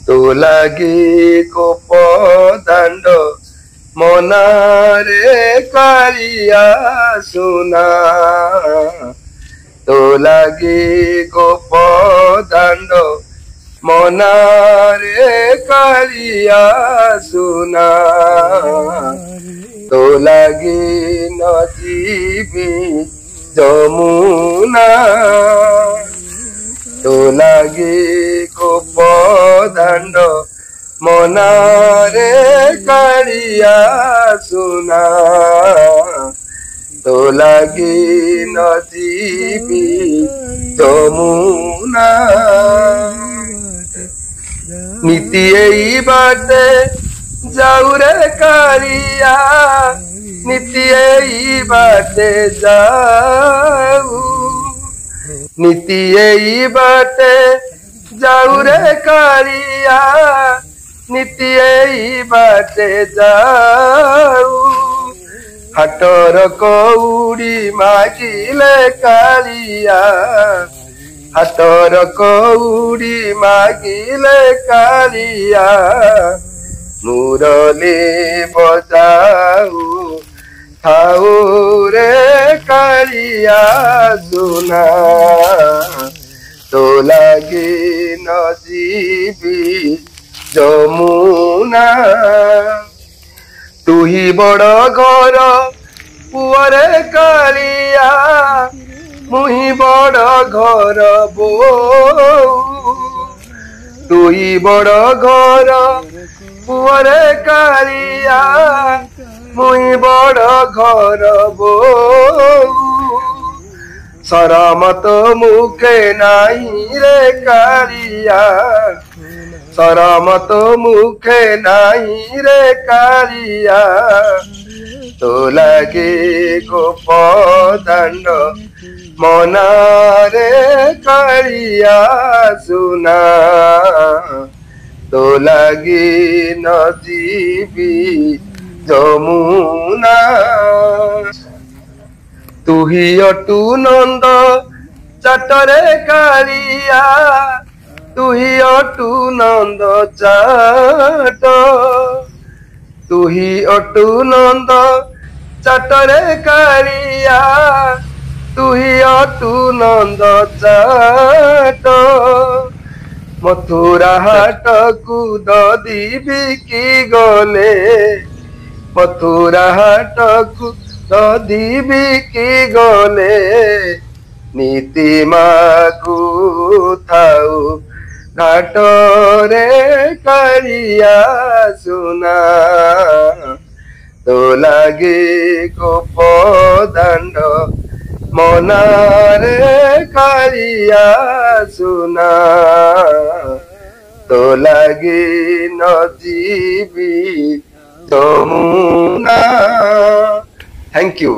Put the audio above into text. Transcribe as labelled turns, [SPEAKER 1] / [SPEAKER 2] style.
[SPEAKER 1] तो लागे गोप दांड मनारे कालिया सुना तो लागे गोप दांड मनारे कालिया सुना तो लागे नजीबी जमुना तो लागे गोप दांड मनारे कालिया सुना तो लागे नजीबी जमुना नीति यही बाटे जाऊ रे कालिया नीति यही बाटे जाऊ नीति यही बाटे जाऊ रे कालिया नीति यही बाटे जाऊ हाटर कौड़ी मागिले कालिया हाटर कौड़ी मागिले कालिया मुरली बजाऊ थाऊ रे कालिया सुना तो लागे नजीबी जमुना तू ही बड़ घर पुअरे कालिया मुही बड़ घर बो तू ही बड़ घर पुअरे कालिया मुही बड़ घर बो शरमत मुखे नहीं रे कालिया शरमत मुखे नहीं रे कालिया तो लागे गोप दांड मनारे कालिया सुना तो लागे नजीबी जमुना तू ही अटू नंद चाटरे कालिया तू ही अटू नंद चाट तू ही अटू नंद चाटरे कालिया तू ही अटू नंद चाट मथुरा हाट को ददी बिकी गले मथुरा हाट को ददी बिकी गले नीति मागु थाऊ घाट रे कालिया सुना तो लागे गोप दांड मनारे कालिया सुना तो लागे नजीबी जमुना। Thank you.